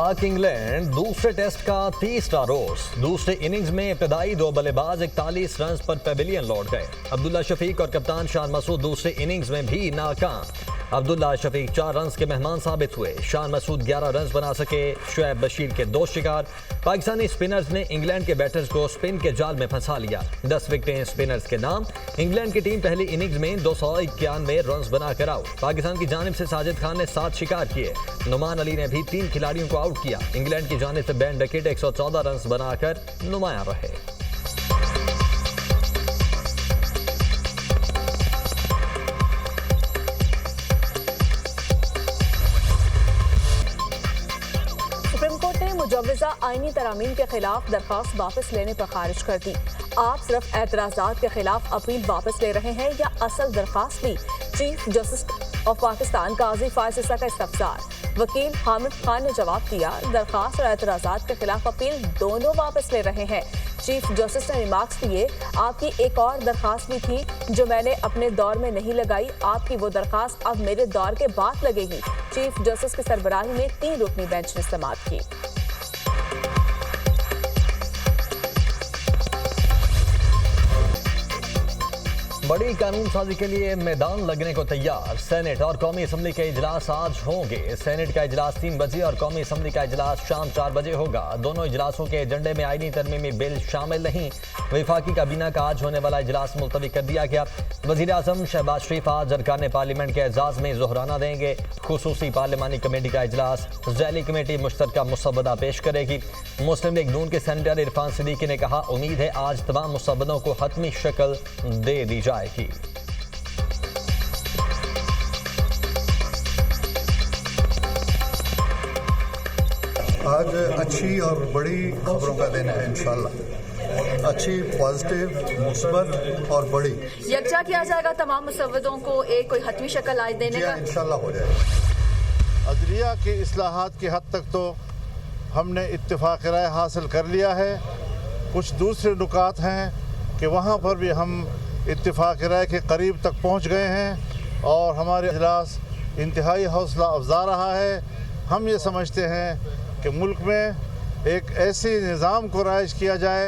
पाक इंग्लैंड दूसरे टेस्ट का तीसरा रोज। दूसरे इनिंग्स में इब्तदाई दो बल्लेबाज 41 रन पर पेविलियन लौट गए। अब्दुल्ला शफीक और कप्तान शान मसूद दूसरे इनिंग्स में भी नाकाम। अब्दुल्ला शफीक 4 रन के मेहमान साबित हुए। शान मसूद 11 रन बना सके। शुएब बशीर के 2 शिकार। पाकिस्तानी स्पिनर्स ने इंग्लैंड के बैटर्स को स्पिन के जाल में फंसा लिया। 10 विकेटें स्पिनर्स के नाम। इंग्लैंड की टीम पहली इनिंग्स में 291 रन बनाकर आउट। पाकिस्तान की जानिब से साजिद खान ने 7 शिकार किए। नुमान अली ने भी 3 खिलाड़ियों को आउट किया। इंग्लैंड की जानिब से बेन डकेट 114 रन बनाकर नुमायां रहे। सुप्रीम कोर्ट ने मुजव्वज़ा आईनी तरामीम के खिलाफ दरख्वास्त वापस लेने पर खारिज कर दी। आप सिर्फ एतराज़ात के खिलाफ अपील वापस ले रहे हैं या असल दरख्वास्त भी? चीफ जस्टिस ऑफ पाकिस्तान काजी फायज ईसा का इस्तफसार। वकील हामिद खान ने जवाब दिया, दरख्वास्त और एतराज़ात के खिलाफ अपील दोनों वापस ले रहे हैं। चीफ जस्टिस ने रिमार्क्स दिए, आपकी एक और दरख्वास्त भी थी जो मैंने अपने दौर में नहीं लगाई। आपकी वो दरख्वास्त अब मेरे दौर के बाद लगेगी। चीफ जस्टिस की सरबराही में 3 रुकनी बेंच ने समाअत की। बड़ी कानून साजी के लिए मैदान लगने को तैयार। सेनेट और कौमी असम्बली के इजलास आज होंगे। सेनेट का इजलास 3 बजे और कौमी असम्बली का इजलास शाम 4 बजे होगा। दोनों इजलासों के एजेंडे में आईनी तरमीमी बिल शामिल नहीं। वफाकी काबीना का आज होने वाला इजलास मुलतवी कर दिया गया। वज़ीर आज़म शहबाज शरीफ आज अरकान पार्लियामेंट के एजाज़ में ज़ोहराना देंगे। खुसूसी पार्लिमानी कमेटी का इजलास ज़ैली कमेटी मुश्तरका मुसव्वदा पेश करेगी। मुस्लिम लीग नून के सेनेटर इरफान सिद्दीकी ने कहा, उम्मीद है आज तमाम मुसव्वदों को हतमी शक्ल दे दी जाएगी। आज अच्छी और बड़ी खबरों का दिन है। इंशाल्लाह अच्छी, पॉजिटिव, मुस्बत और बड़ी यकजा किया जाएगा तमाम मुसव्वदों को एक कोई हतमी शक्ल आज देने का। इंशाल्लाह हो जाएगा। अदलिया के इस्लाहात की हद तक तो हमने इत्तेफाक राय हासिल कर लिया है। कुछ दूसरे नुकात हैं कि वहाँ पर भी हम इत्तेफाक राय के करीब तक पहुँच गए हैं और हमारे इजलास इंतहाई हौसला अफजा रहा है। हम ये समझते हैं कि मुल्क में एक ऐसी निज़ाम को राइज किया जाए,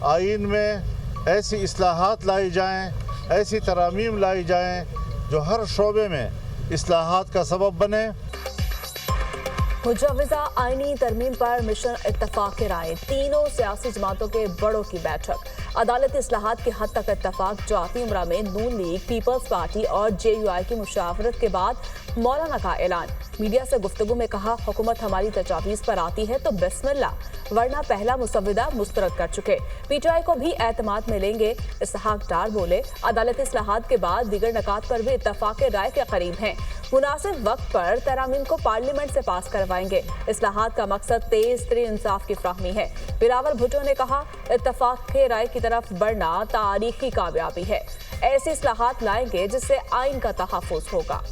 आइन में ऐसी इस्लाहात लाई जाएँ, ऐसी तरामीम लाई जाएँ जो हर शोबे में इस्लाहात का सबब बने। मुजव्वज़ा आईनी तरमीम पर मिशन इत्तफाक राय। तीनों सियासी जमातों के बड़ों की बैठक। अदालती इस्लाहात की हद तक इत्तफाक। जाती उमरा में नून लीग, पीपल्स पार्टी और JUI की मुशावरत के बाद मौलाना का ऐलान। मीडिया से गुफ्तगू में कहा, हुकूमत हमारी तजावीज़ पर आती है तो बिस्मिल्लाह, वरना पहला मुसव्वदा मुस्तरद कर चुके। PTI को भी एतमाद मिलेंगे। इसहाक डार बोले, अदालती इस्लाहात के बाद दीगर नकात पर भी इत्तफाक राय के करीब हैं। मुनासिब वक्त पर तरामीम को पार्लियामेंट से पास करवाएंगे। इस्लाहात का मकसद तेज तरीन इंसाफ की फ्राहमी है। बिलावल भुट्टो ने कहा, इत्तफाक राय की तरफ बढ़ना तारीखी कामयाबी है। ऐसे इस्लाहात लाएंगे जिससे आइन का तहफ़्फ़ुज़ होगा।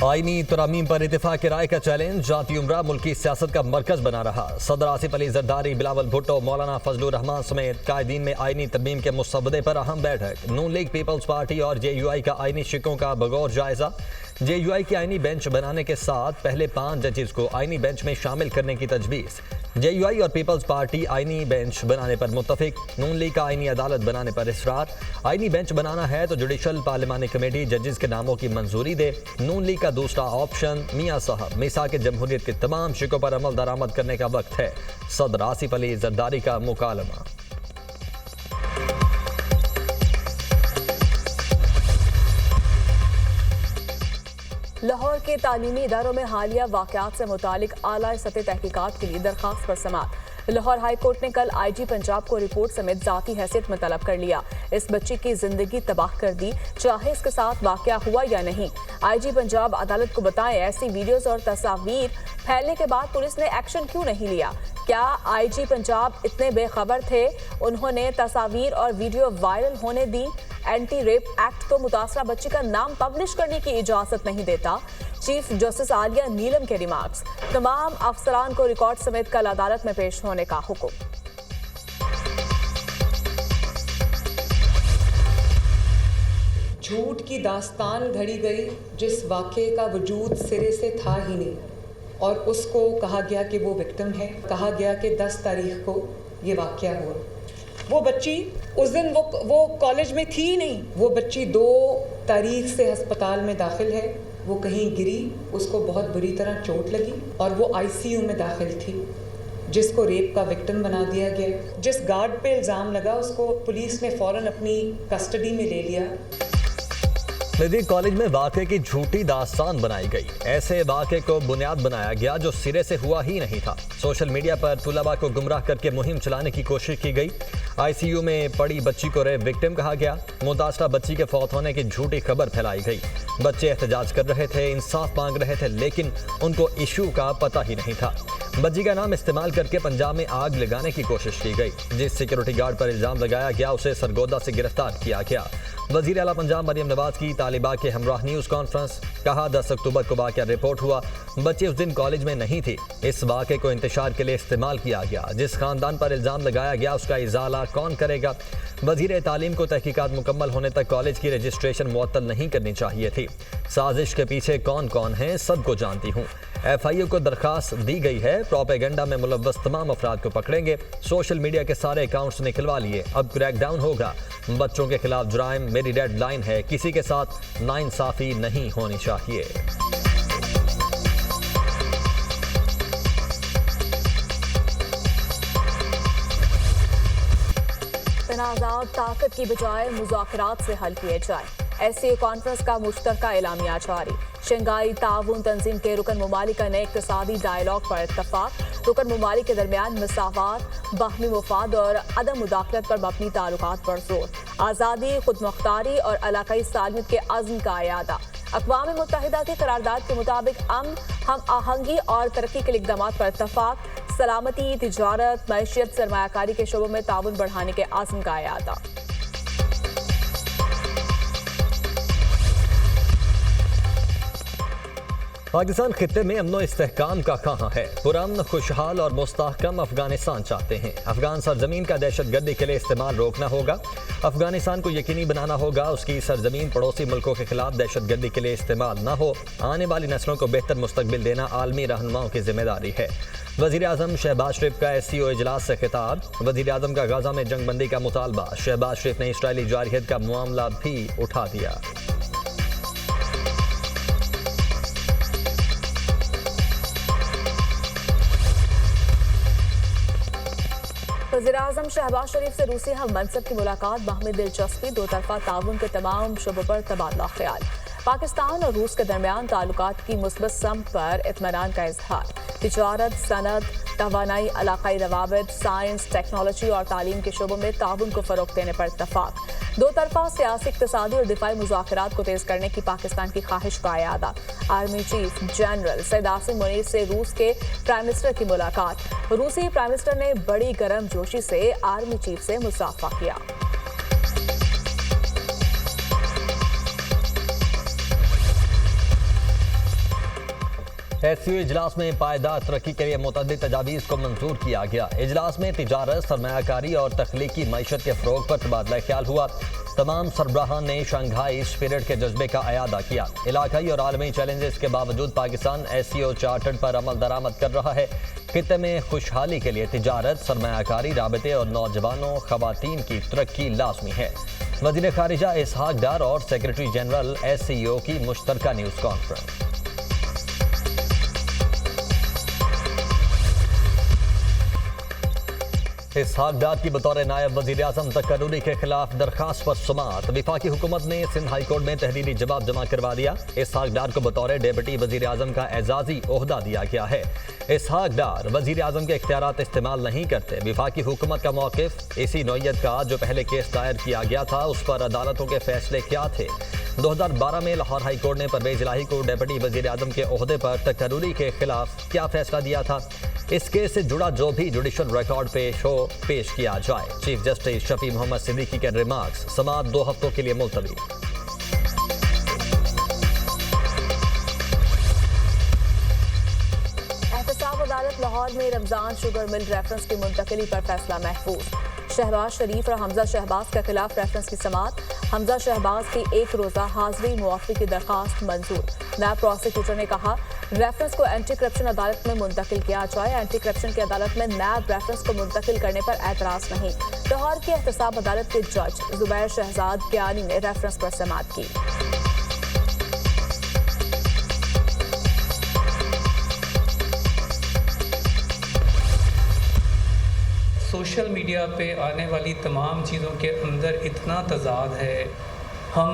आईनी तरामीम पर इत्तेफाक राय का चैलेंज। जाती उमरा मुल्की सियासत का मरकज बना रहा। सदर आसिफ अली जरदारी, बिलावल भुट्टो, मौलाना फजलुर रहमान समेत कायदीन में आईनी तरमीम के मुसव्वदे पर अहम बैठक। नून लीग, पीपल्स पार्टी और JUI का आईनी शिकों का बगौर जायजा। JUI की आईनी बेंच बनाने के साथ पहले 5 जजेस को आईनी बेंच में शामिल करने की तजवीज़। JUI और पीपल्स पार्टी आईनी बेंच बनाने पर मुत्तफिक। नून लीग का आईनी अदालत बनाने पर इसरार। आईनी बेंच बनाना है तो जुडिशल पार्लिमानी कमेटी जजेस के नामों की मंजूरी दे। नून लीग का दूसरा ऑप्शन, मियां साहब मिसाक जमहूरियत के तमाम शिकों पर अमल दरामद करने का वक्त है। सदर आसिफ अली जरदारी का मुकालमा। लाहौर के तालीमी इदारों में हालिया वाक़यात से मुतालिक आला सतह तहकीकात के लिए दरखास्त पर समाअत। लाहौर हाई कोर्ट ने कल IG पंजाब को रिपोर्ट समेत जाती हैसियत में तलब कर लिया। इस बच्ची की जिंदगी तबाह कर दी, चाहे इसके साथ वाक़या हुआ या नहीं। IG पंजाब अदालत को बताएं, ऐसी वीडियोस और तस्वीर फैलने के बाद पुलिस ने एक्शन क्यों नहीं लिया? क्या IG पंजाब इतने बेखबर थे? उन्होंने तस्वीर और वीडियो वायरल होने दी। एंटी रेप एक्ट तो मुतासरा बच्ची का नाम पब्लिश करने की इजाजत नहीं देता। चीफ जस्टिस आलिया नीलम के रिमार्क्स। तमाम अफसरान को रिकॉर्ड समेत कल अदालत में पेश होने का हुक्म। झूठ की दास्तान घड़ी गई जिस वाक़े का वजूद सिरे से था ही नहीं, और उसको कहा गया कि वो विक्टिम है। कहा गया कि 10 तारीख को ये वाक़या हुआ। वो बच्ची उस दिन वो कॉलेज में थी ही नहीं। वो बच्ची 2 तारीख से अस्पताल में दाखिल है। वो कहीं गिरी, उसको बहुत बुरी तरह चोट लगी और वो आईसीयू में दाखिल थी, जिसको रेप का विक्टिम बना दिया गया। जिस गार्ड पे इल्ज़ाम लगा उसको पुलिस ने फ़ौरन अपनी कस्टडी में ले लिया। निजी कॉलेज में वाक़े की झूठी दास्तान बनाई गई। ऐसे वाक़े को बुनियाद बनाया गया जो सिरे से हुआ ही नहीं था। सोशल मीडिया पर तुलबा को गुमराह करके मुहिम चलाने की कोशिश की गई। आईसीयू में पड़ी बच्ची को रेप विक्टिम कहा गया। मुतासरा बच्ची के फौत होने की झूठी खबर फैलाई गई। बच्चे एहतजाज कर रहे थे, इंसाफ मांग रहे थे, लेकिन उनको इशू का पता ही नहीं था। बच्ची का नाम इस्तेमाल करके पंजाब में आग लगाने की कोशिश की गई। जिस सिक्योरिटी गार्ड पर इल्ज़ाम लगाया गया उसे सरगोदा से गिरफ्तार किया गया। वज़ीर आला पंजाब मरियम नवाज की तालिबा के हमराह न्यूज़ कॉन्फ्रेंस। कहा 10 अक्टूबर को वाक़या रिपोर्ट हुआ। बच्ची उस दिन कॉलेज में नहीं थी। इस वाक़े को इंतशार के लिए इस्तेमाल किया गया। जिस खानदान पर इल्ज़ाम लगाया गया उसका इजाला कौन करेगा? वज़ीर तालीम को तहकीकात मुकम्मल होने तक कॉलेज की रजिस्ट्रेशन मुअत्तल नहीं करनी चाहिए थी। साजिश के पीछे कौन कौन है सबको जानती हूँ। FIU को दरखास्त दी गई है। प्रोपेगेंडा में मुलव्वस तमाम अफराद को पकड़ेंगे। सोशल मीडिया के सारे अकाउंट्स निकलवा लिए। अब क्रैकडाउन होगा। बच्चों के खिलाफ जुराइम मेरी डेड लाइन है। किसी के साथ नाइंसाफी नहीं होनी चाहिए। तनाज़ात ताकत की बजाय मुज़ाकरात से हल किए जाए। SCO कॉन्फ्रेंस का मुश्तरका एलामिया जारी। शंघाई ताउन तंजीम के रुकन ममालिक का नए इक़्तिसादी डायलॉग पर इत्तफाक। रुकन ममालिक के दरमियान मसावात, बाहमी मुफाद और अदम मुदाखलत पर मबनी ताल्लुकात पर जोर। आज़ादी, खुद मुख्तारी और इलाकाई सालमियत के अज़्म का इयादा। अक़वाम मुत्तहिदा की करारदाद के मुताबिक हम आहंगी और तरक्की के इक़दाम पर इत्तफाक। सलामती, तिजारत, मैशियत, सरमायाकारी के शोबों में ताउन बढ़ाने के अज़्म का इयादा। पाकिस्तान खित्ते में अमनो इस्तेहकाम का कहाँ है? पुरअमन, खुशहाल और मुस्तहकम अफगानिस्तान चाहते हैं। अफगान सरजमीन का दहशतगर्दी के लिए इस्तेमाल रोकना होगा। अफगानिस्तान को यकीनी बनाना होगा उसकी सरजमीन पड़ोसी मुल्कों के खिलाफ दहशतगर्दी के लिए इस्तेमाल न हो। आने वाली नस्लों को बेहतर मुस्तकबिल देना आलमी रहनुमाओं की जिम्मेदारी है। वज़ीर आज़म शहबाज शरीफ का SCO इजलास से खिताब। वज़ीर आज़म का गाज़ा में जंगबंदी का मुतालबा। शहबाज शरीफ ने इसराइली जारहियत का मामला भी उठा दिया। वज़ीर-ए-आज़म शहबाज शरीफ से रूसी हम मनसब की मुलाकात। बाहमी दिलचस्पी, दो तरफा ताउन के तमाम शोबों पर तबादला ख्याल। पाकिस्तान और रूस के दरमियान ताल्लुकात की मुस्बत सम्त पर इत्मीनान का इजहार। तिजारत, सनत, तवानाई, इलाकाई रवाबित, साइंस, टेक्नोलॉजी और तालीम के शोबों में ताउन को फ़रोग़ देने पर इत्तफाक। दो तरफा सियासी, इक़्तिसादी और दिफाई मुज़ाकरात को तेज़ करने की पाकिस्तान की ख्वाहिश का इयादा। Army chief general Syed Asim Munir से रूस के प्राइम मिनिस्टर की मुलाकात। रूसी प्राइम मिनिस्टर ने बड़ी गर्मजोशी से आर्मी चीफ से मुसाफा किया। SCO इजलास में पायदार तरक्की के लिए मुतअद्दिद तजावीज़ को मंजूर किया गया। इजलास में तिजारत, सरमायाकारी और तख्लीकी मईशत के फ़रोग़ पर तबादला ख्याल हुआ। तमाम सरबराहान ने शंघाई स्पिरिट के जज्बे का अयादा किया। इलाकाई और आलमी चैलेंजेस के बावजूद पाकिस्तान SCO चार्टर्ड पर अमल दरामद कर रहा है। खित्ते में खुशहाली के लिए तिजारत, सरमायाकारी, राबते और नौजवानों ख़वातीन की तरक्की लाजमी है। वज़ीर ख़ारिजा इसहाक डार और सेक्रेटरी जनरल SCO की मुश्तरका न्यूज़ कॉन्फ्रेंस। इसहाक डार की बतौर नायब वज़ीर आज़म तकर्रुरी के खिलाफ दरखास्त पर समाअत। वफाकी हुकूमत ने सिंध हाई कोर्ट में तहरीरी जवाब जमा करवा दिया। इसहाक डार को बतौर डेप्यूटी वज़ीर आज़म का एजाज़ी ओहदा दिया गया है। इसहाक डार वज़ीर आज़म के इख्तियारात इस्तेमाल नहीं करते। वफाकी हुकूमत का मौक़िफ़ इसी नौइयत का जो पहले केस दायर किया गया था उस पर अदालतों के फैसले क्या थे? 2012 में लाहौर हाई कोर्ट ने परवेज़ इलाही को डेप्यूटी वज़ीर आज़म के ओहदे पर तकर्रुरी के खिलाफ क्या फैसला दिया था? इस केस से जुड़ा जो भी जुडिशल रिकॉर्ड पेश किया जाए। चीफ जस्टिस शफी मोहम्मद सिद्दीकी के रिमार्क्स। समाअत 2 हफ्तों के लिए मुलतवी। एहतसाब अदालत लाहौर में रमजान शुगर मिल रेफरेंस की मुंतकिली पर फैसला महफूज। शहबाज शरीफ और हमजा शहबाज के खिलाफ रेफरेंस की समाअत। हमजा शहबाज की 1 रोजा हाजिरी मुआफी की दरखास्त मंजूर। नायब प्रोसिक्यूटर ने कहा रेफरेंस को एंटी करप्शन अदालत में मुंतकिल किया जाए। एंटी करप्शन की अदालत में नायब रेफरेंस को मुंतकिल करने पर एतराज नहीं। लाहौर की एहतसाब अदालत के जज जुबैर शहजाद ज्ञानी ने रेफरेंस पर समाअत की। सोशल मीडिया पे आने वाली तमाम चीज़ों के अंदर इतना तज़ाद है। हम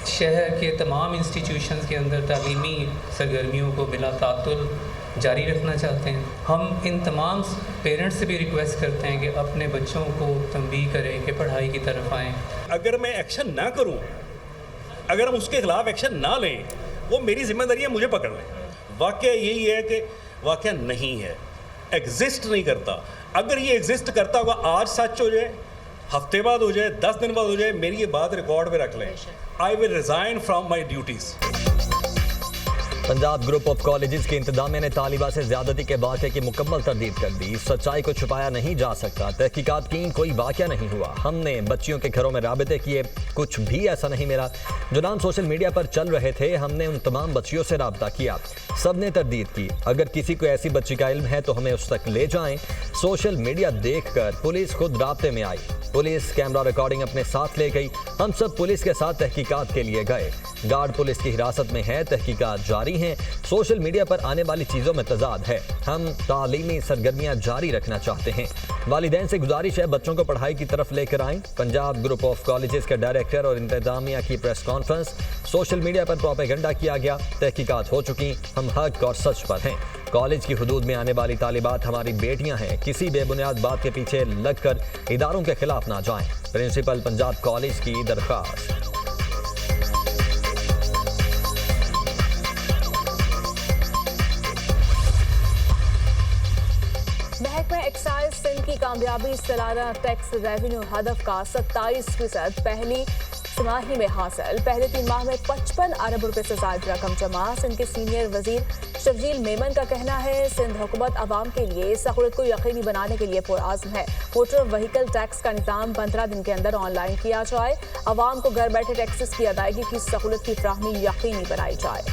शहर के तमाम इंस्टीट्यूशंस के अंदर तालीमी सरगर्मियों को बिला तातुल जारी रखना चाहते हैं। हम इन तमाम पेरेंट्स से भी रिक्वेस्ट करते हैं कि अपने बच्चों को तंबीह करें कि पढ़ाई की तरफ आएँ। अगर मैं एक्शन ना करूं, अगर हम उसके खिलाफ एक्शन ना लें, वो मेरी जिम्मेदारी है, मुझे पकड़ लें। वाकया यही है कि वाकया नहीं है, एग्जिस्ट नहीं करता। अगर ये एग्जिस्ट करता होगा, आज सच हो जाए, हफ्ते बाद हो जाए, 10 दिन बाद हो जाए, मेरी ये बात रिकॉर्ड पे रख लें। I will resign from my duties. Punjab group of colleges के इंतजामिया ने तालिबा से ज्यादती के वाक़े की मुकम्मल तरदीद कर दी। सच्चाई को छुपाया नहीं जा सकता। तहकीकात की कोई वाक़या नहीं हुआ। हमने बच्चियों के घरों में राबिते किए, कुछ भी ऐसा नहीं मिला। जो नाम सोशल मीडिया पर चल रहे थे, हमने उन तमाम बच्चियों से राब्ता किया, सब ने तरदीद की। अगर किसी को ऐसी बच्ची का इल्म है तो हमें उस तक ले जाएं। सोशल मीडिया देखकर पुलिस खुद राब्ते में आई। पुलिस कैमरा रिकॉर्डिंग अपने साथ ले गई। हम सब पुलिस के साथ तहकीकात के लिए गए। गार्ड पुलिस की हिरासत में है, तहकीकात जारी हैं। सोशल मीडिया पर आने वाली चीज़ों में तजाद है। हम तालीमी सरगर्मियां जारी रखना चाहते हैं। वालिदैन से गुजारिश है बच्चों को पढ़ाई की तरफ लेकर आएं। पंजाब ग्रुप ऑफ कॉलेजेस के डायरेक्टर और इंतजामिया की प्रेस कॉन्फ्रेंस। सोशल मीडिया पर प्रोपेगेंडा किया गया, तहकीकात हो चुकी, हम हक और सच पर हैं। कॉलेज की हुदूद में आने वाली तालिबात हमारी बेटियां हैं। किसी बेबुनियाद बात के पीछे लगकर इदारों के खिलाफ ना जाएं। प्रिंसिपल पंजाब कॉलेज की दरख्वास्त। महकमा एक्साइज सिंध की कामयाबी सालाना टैक्स रेवेन्यू हदफ का 27% पहली तिमाही में हासिल। पहले 3 माह में 55 अरब रुपए से ज्यादा रकम जमा। सिंध के सीनियर वजीर शर्जील मेमन का कहना है सिंध हुकूमत आवाम के लिए सहूलत को यकीनी बनाने के लिए पुरआज़्म है। मोटर व्हीकल टैक्स का निज़ाम 15 दिन के अंदर ऑनलाइन किया जाए। आवाम को घर बैठे टैक्सेस की अदायगी की सहूलत की फ्राहमी यकीनी बनाई जाए।